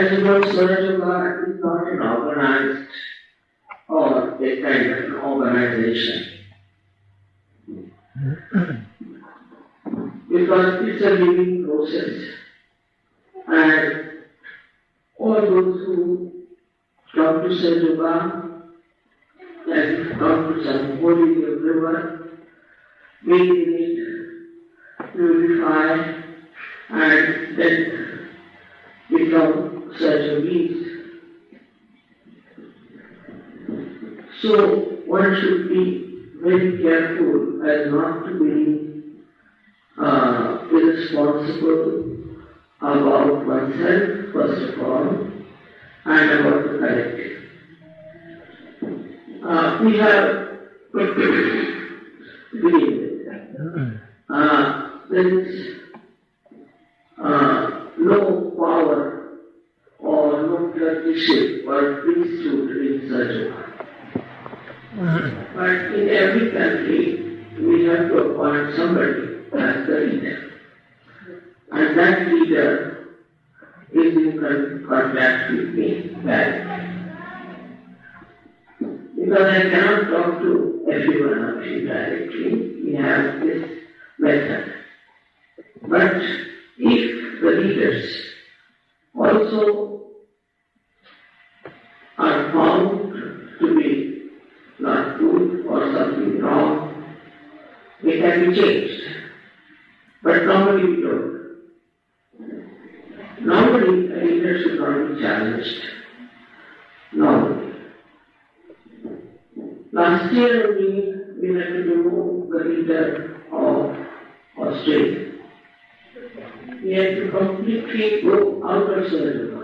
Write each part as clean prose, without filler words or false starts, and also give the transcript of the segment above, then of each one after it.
as you know, SahajaYoga is not an organized or a kind of an organization. Because it's a living process. And all those who come to SahajaYoga, like come to some holy river, bathe in it, purify, and then become Sahaja-beings. So one should be very careful as not to be irresponsible about oneself, first of all, and about the collective. We have there is no power or no clergyship or priesthood in SahajaYoga. But in every country, we have to appoint somebody as the leader. And that leader is in contact with me directly. Because I cannot talk to every one of you directly, we have this method. But if the leaders also are found to be not good or something wrong, they can be changed. But normally we don't. Normally a leader should not be challenged. Normally. Last year we had to remove the leader of Australia. We had to completely go out of SahajaYoga.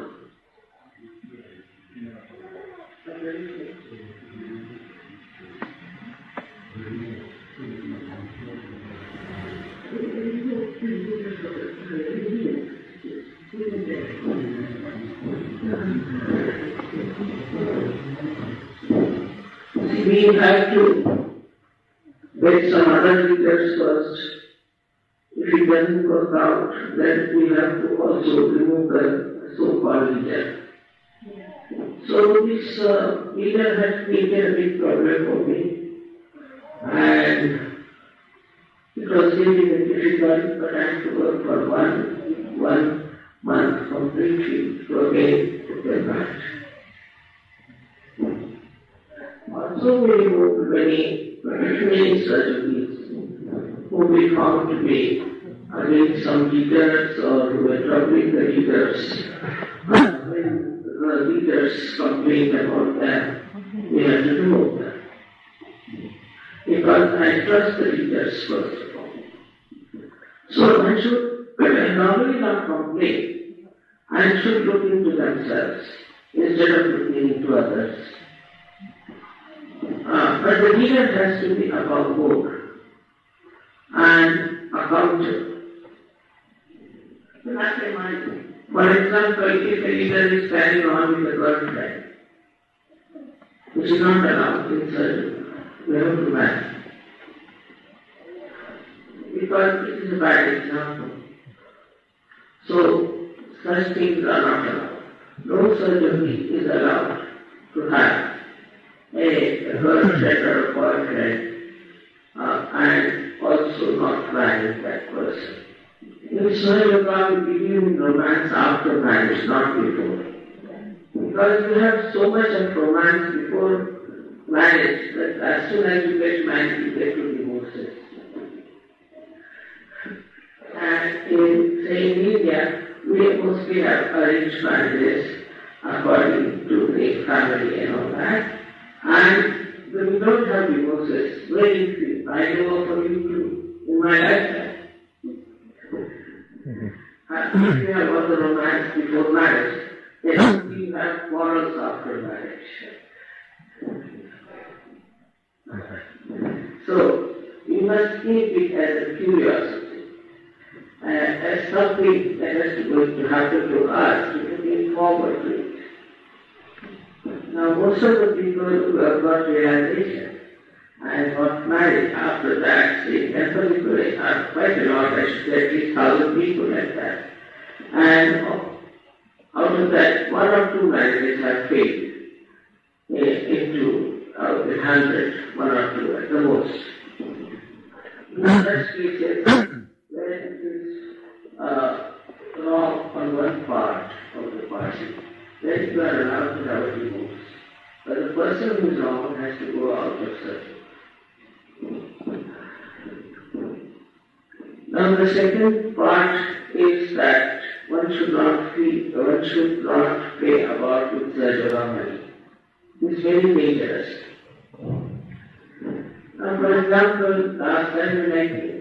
We have to get some other leaders first. If it doesn't work out, then we have to also remove the so-called leader. So this leader has created a big problem for me. And it was really difficult, but I had to work for one month completely to again get back. Also we removed many Sahaja-beings who we found to be against some leaders or who were troubling the leaders. When the leaders complained about them, we had to remove them. Because I trust the leaders first of all. So one should normally not complain and should look into themselves instead of looking into others. But the leader has to be above board and accountable. For example, if a leader is carrying on with a girlfriend, which is not allowed in SahajaYoga, we have to ban. Because it is a bad example. So, such things are not allowed. No Sahaja-being is allowed to have a girlfriend or a boyfriend and also not marry that person. In SahajaYoga, we believe in romance after marriage, not before. Because you have so much of romance before marriage that as soon as you get married, you get to divorces. And in India, we mostly have arranged marriages according to the family and all that. And we don't have divorces, very few. I know of a few in my lifetime. If you have all the romance before marriage, then you have quarrels after marriage. So, you must keep it as a curiosity, as something that is going to happen to us, to looking forward to it. Now, most of the people who have got realization and got married after that, in Petersburg, are quite a lot, I should say at least 1,000 people like that. And Out of that, 1 or 2 marriages have failed into out of 100, 1 or 2 at the most. In such cases, where it is wrong on one part of the party, then you are allowed to have a divorce. But the person who is wrong has to go out of circle. Now the second part is that one should not play about with SahajaYoga money. It's very dangerous. Now for example, last time when I came,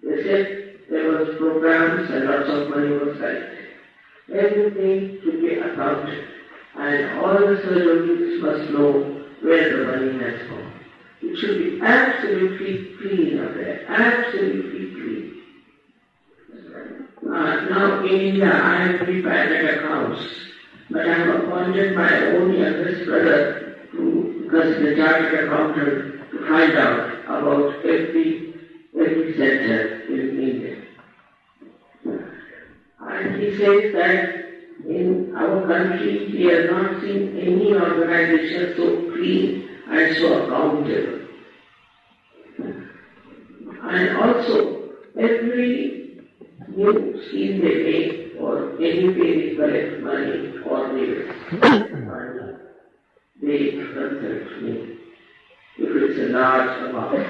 they said there was programs and lots of money was collected. Everything should be accounted and all the SahajaYogis must know where the money has gone. It should be absolutely clean up there, absolutely clean. Now in India I have very private accounts, but I have appointed my own youngest brother because the chartered accountant to find out about every center in India. And he says that in our country he has not seen any organization so clean and so accountable. And also every new scheme they make or any way they collect money or they consult me if it's a large amount.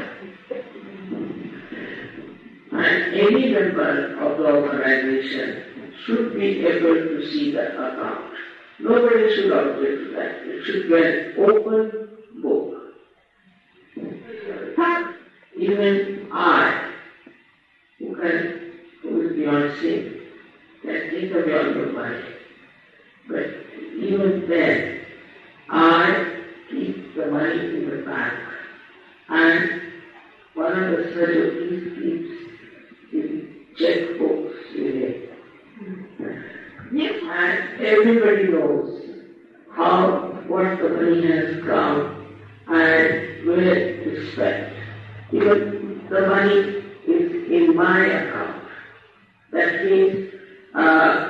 And any member of the organization should be able to see that account. Nobody should object to that. It should be an open book. Even I, who is beyond sin, can take away all your money. But even then, I keep the money in the bank. And one of the SahajaYogis keeps in checkbooks in it. And everybody knows what the money has come and where to spend. Even the money is in my account. That means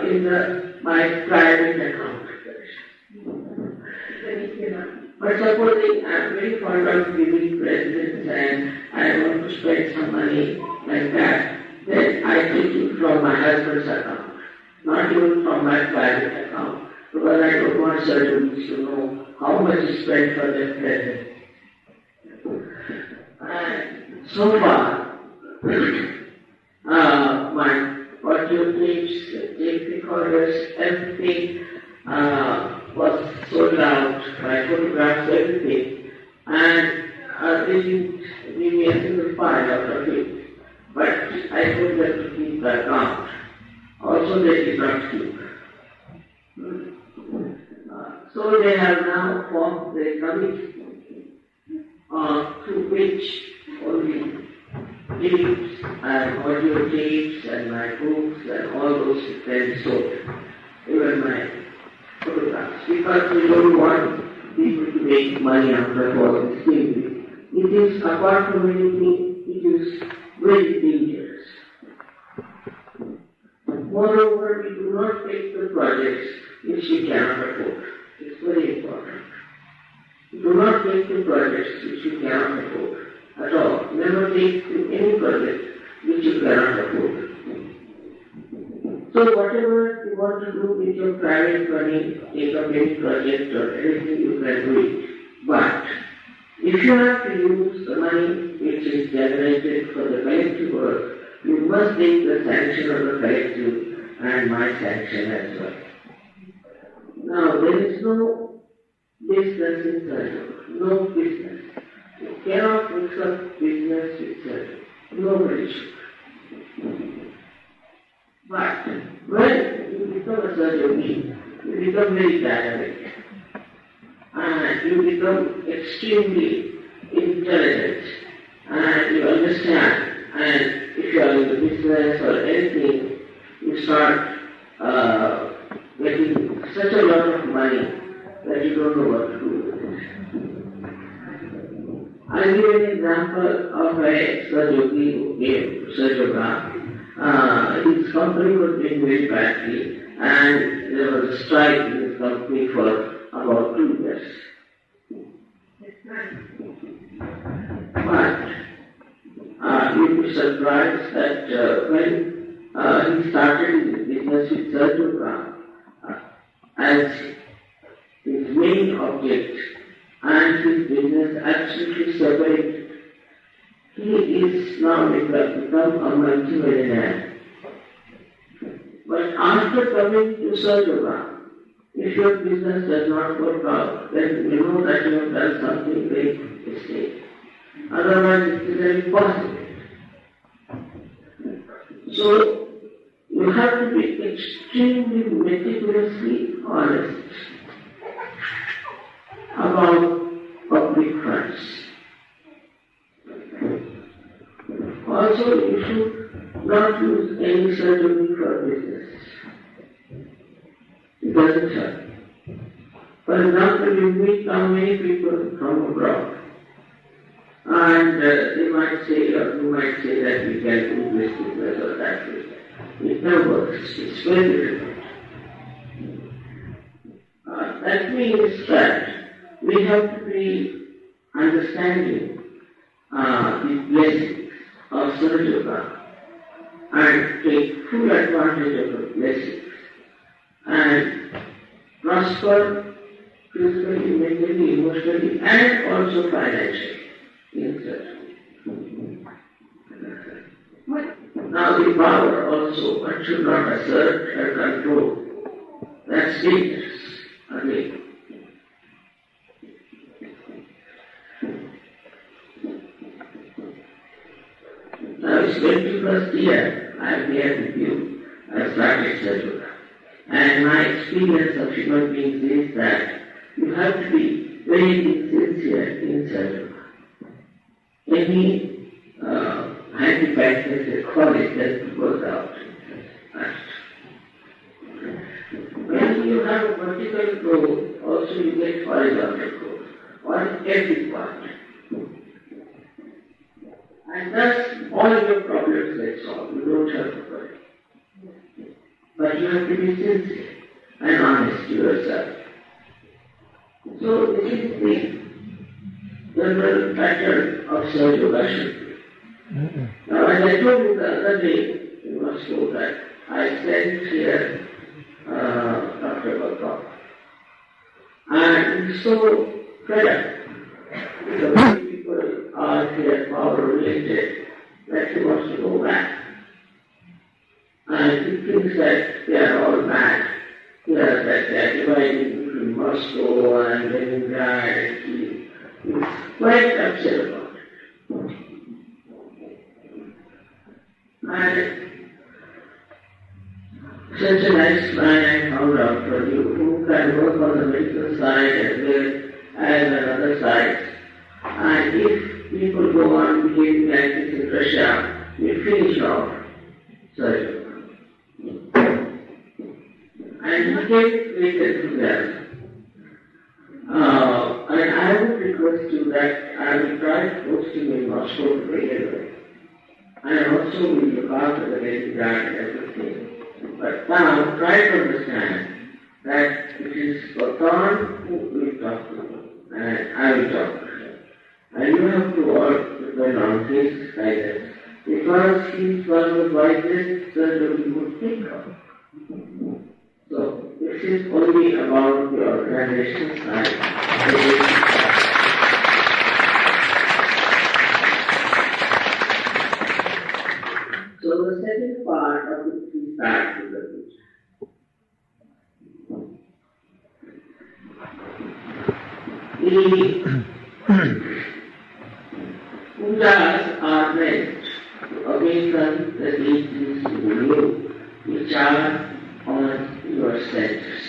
in my private account. But supposing I am very fond of giving presents and I want to spend some money like that, then I take it from my husband's account, not even from my private account, because I don't want SahajaYogis to know how much is spent for their present. And so far, my audio tapes, tape recorders, everything was sold out, my photographs, everything, and they didn't give me a single file out of it. But I told them to keep the account. Also they did not keep. So they have now formed the committee to which only tapes and audio tapes and my books and all those things sold. Even my photographs. Because we don't want people to make money after all this thing. It is, apart from anything, it is very dangerous. Moreover, we do not take the projects which we cannot afford. It's very important. We do not take the projects which we cannot afford at all. Never take any project which you cannot afford. So whatever you want to do with your private money, take up any project or anything, you can do it. But if you have to use the money which is generated for the collective work, you must take the sanction of the collective and my sanction as well. Now, there is no business in SahajaYoga. No business. You cannot mix up business with SahajaYoga. Nobody should. But when you become a SahajaYogi, you become very dynamic. And you become extremely intelligent. And you understand. And if you are in the business or anything, you start getting such a lot of money that you don't know what to do with it. I'll give an example of a SahajaYogi who gave SahajaYoga his company was doing very badly, and there was a strike in his company for about 2 years. But you'd be surprised that when he started his business with SahajaYoga as his main object, and his business absolutely separated, he is now become a multi-millionaire. But after coming to SahajaYoga, if your business does not work out, then you know that you have done something very mistake. Otherwise it is impossible. So you have to be extremely meticulously honest about public funds. Also, you should not use any surgery for business. It doesn't help. For example, you meet now many people from abroad, and they might say, or you might say that we can do this business or that business. It never works. It's very difficult. That means that we have to be understanding the blessings of SahajaYoga and take full advantage of the blessings and prosper physically, mentally, emotionally, and also financially in SahajaYoga. Now the power also, one should not assert and control. That's dangerous. Again. Now it's 21st year I am here with you. I started SahajaYoga. And my experience of human beings is that you have to be very sincere in SahajaYoga. Any handicap, as they call it, that goes out. When you have a vertical growth, also you get horizontal growth on every part. And thus all your problems get solved. You don't have to worry. But you have to be sincere and honest to yourself. So this is the general pattern of SahajaYoga should be. Now as I told you the other day, you must know that I sent here Dr. Bhatta. And so fed up. The way people are here power related, that he wants to go back. And he thinks that they are all mad. That they are dividing between Moscow and Leningrad and Kiev. He's quite upset about it. And such a nice man I found out for you who can work on the medical side as well as another side. And if people go on behaving like this in Russia, we finish off SahajaYoga. And he came with enthusiasm. And I would request you that I will try to post him in Moscow to begin with. And also will look after the Leningrad and everything. But now try to understand that it is Bhagavan who will talk to you, and I will talk to him. And you have to all depend on his guidance, because he is one of the wisest that you would think of. So this is only about the organization side. So the second part of the three parts of the puja. The pujas are meant to awaken the deities in you, which are on your centers.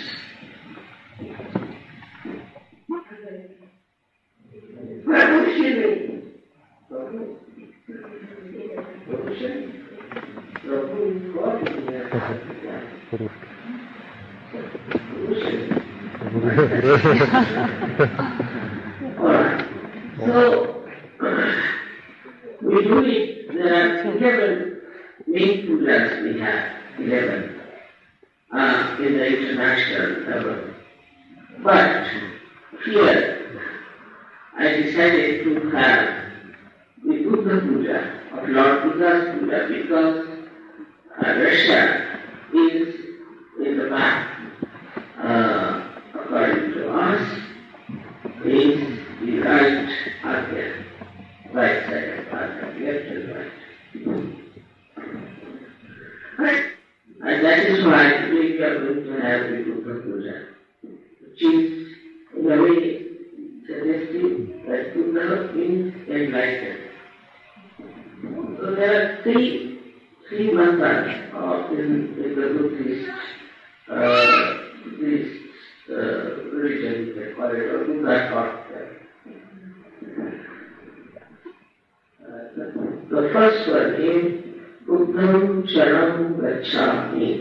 Alright, so we do it, there are 11 main pujas we have, 11, in the international level. But here, I decided to have the Buddha Puja, of Lord Buddha's Puja, because Russia is in the back. According to us, is the right arcade, right side of arcade, left and right. And that is why we are going to have the Buddha Puja, which is in a way suggesting that Buddha means enlightened. So there are three mantras in the Buddhist religion, they call it, or Buddha taught them. The first one is Buddham Sharanam Gacchami.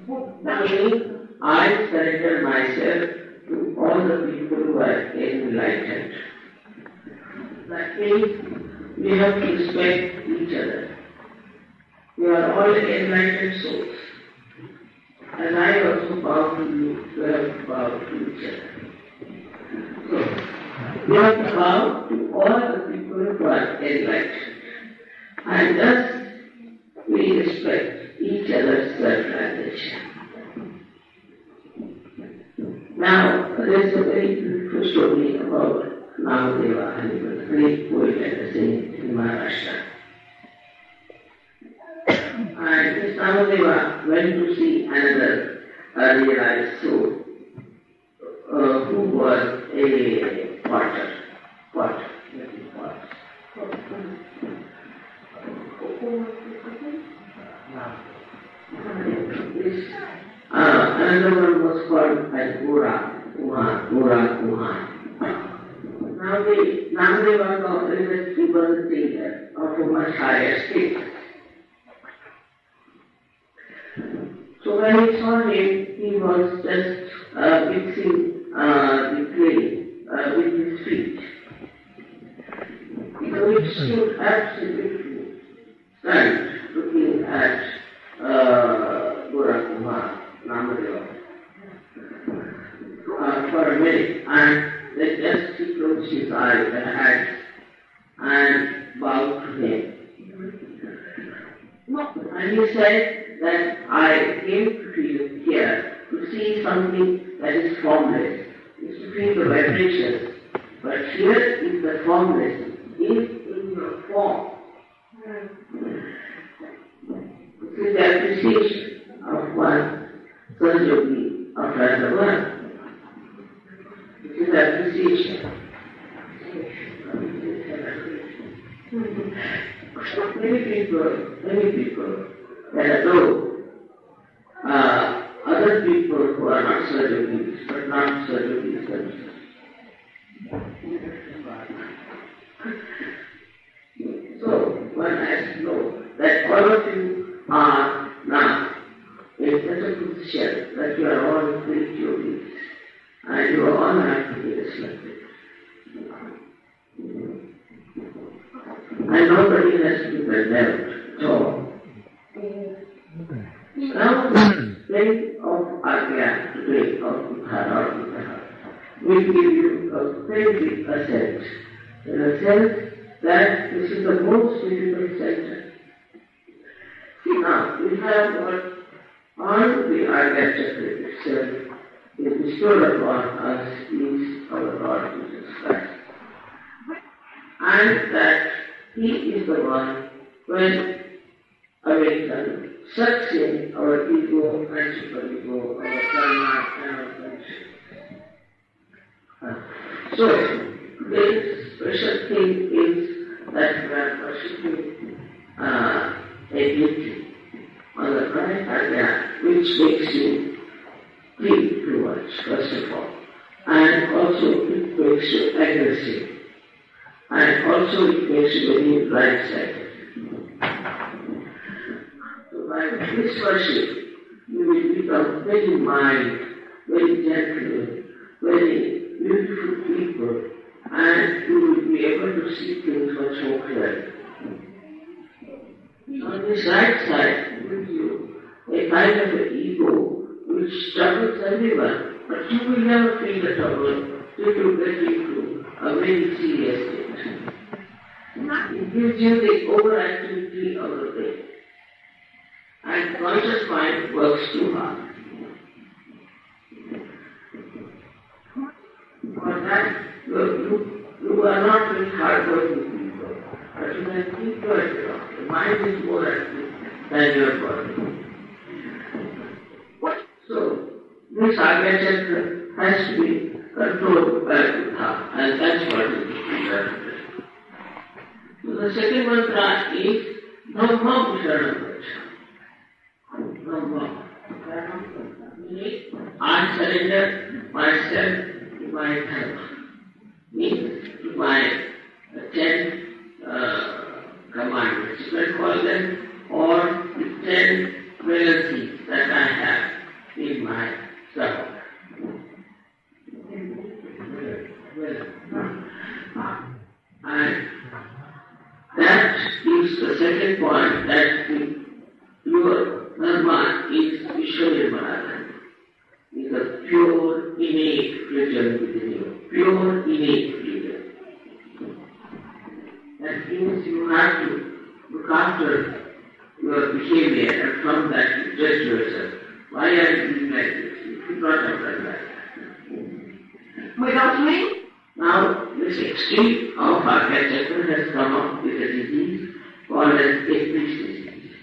Meaning, I surrender myself to all the people who are enlightened. That means we have to respect each other. We are all enlightened souls. And I also bow to you, we have to bow to each other. So, we have to bow to all the people who are enlightened. And thus, we respect each other's self-realization. Now, there is a very beautiful story about Namadeva, and he was a great poet and a saint in Maharashtra. And this Namadeva went to see another realized soul who was a potter. Another one was called as Gura Kumar. Now the Namadeva thought that he was a thinker of a much higher state. So when he saw him, he was just mixing the clay with his feet. So he stood absolutely stunned, looking at Gura Kumar, Namadeva, for a minute, and then just he closed his eyes and hands and bowed to him. And he said that I came to you here to see something that is formless, is to feel the vibrations. But here is the formless, is in your form. This is the appreciation of one SahajaYogi of another one. This is the appreciation. Many people that know other people who are not SahajaYogis, but not SahajaYogis themselves. So, one has to know that all of you are now in such a position that you are all great yogis and you all have to be respected. And nobody has to be condemned at all. Now, the state of Agya today, of Buddha, will give you a very big ascent, in a sense that this is the most difficult center. See now, we have what on the Agya Chakra itself is bestowed upon us is our Lord Jesus Christ. And that He is the one when awakened sucks in our ego and super-ego, our karma and our friendship. So, today's special thing is that we are worshipping a deity on the right Agya, which makes you feel too much, first of all. And also it makes you aggressive. And also it makes you very right-sided. So by this worship, you will become very mild, very gentle, very beautiful people, and you will be able to see things much more clearly. on this right side gives you a kind of an ego which troubles everyone, but you will never feel the trouble till you get into a very serious state. It gives you the overactivity of the brain. And conscious mind works too hard. For that, you are not very hard-working people, but you can think to yourself. The mind is more active than your body. So, this SahajaYoga has to be controlled by Buddha, and that's what is important. So the second mantra is Dhammam Sharanam Gacchami. Dhammam. Meaning, I surrender myself to my dharma. Means to my 10 commandments, you can call them, or the 10 qualities that I have in my self. And that is the second point, that your dharma is Vishwanirvana, is a pure, innate freedom within you. Pure, innate freedom. That means you have to look after your behavior, and from that you judge yourself. Why are you doing like this? You should not have done that. Without me? Now, this extreme of SahajaYoga has come up with a disease called as Petersburg disease.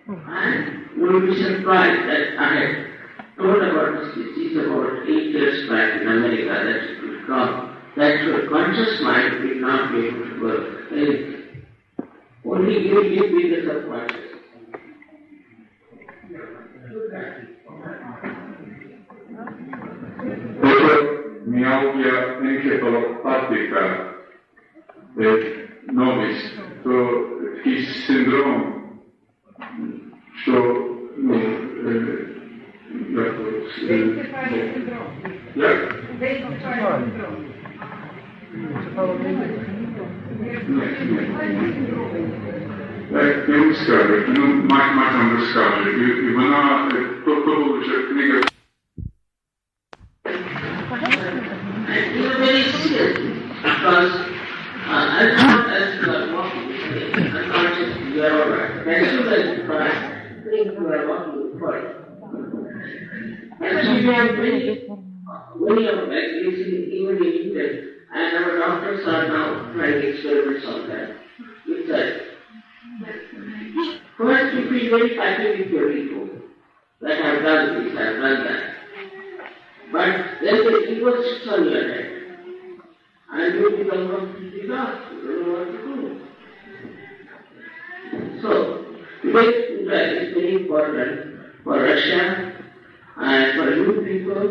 And you will be surprised that I had told about this disease about 8 years back in America, that it would come, that your conscious mind will not be able to work anything. Only you will be the subconscious. Miałbym encefalopathica novice, to his syndrome, so that was не скажет, мать вам расскажет, и вона то вже книга. And you are very serious, because as long as you are walking unconsciously, you are alright. As soon as you try, think you are walking forward. And we have many of that even in England, and our doctors are now trying experiments on that. With that. First you feel very happy with your ego, that I have done this, I have done that. But then the ego sits on your head, and you become completely lost. You don't know what to do. So, today's Puja is very important for Russia and for you people,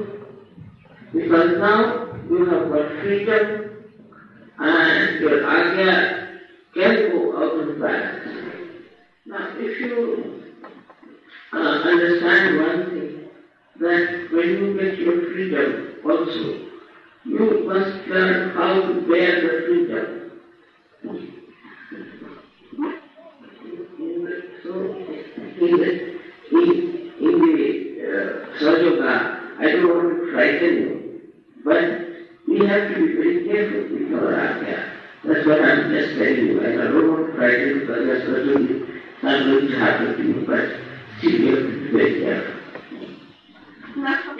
because now you have got freedom and your Agya can go out of balance. Now, if you understand one thing, that when you get your freedom also, you must learn how to bear the freedom. So, in the SahajaYoga, I don't want to frighten you, but we have to be very careful with our Agya. That's what I'm just telling you. I don't want to frighten you, because that's certainly not going to happen to you, but still you have to be very careful. Now,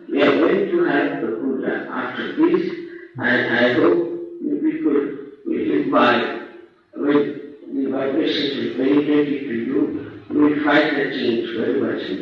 we are going to have the Puja after this, and I hope we will imbibe with the vibrations will penetrate into you. You will find the change very much in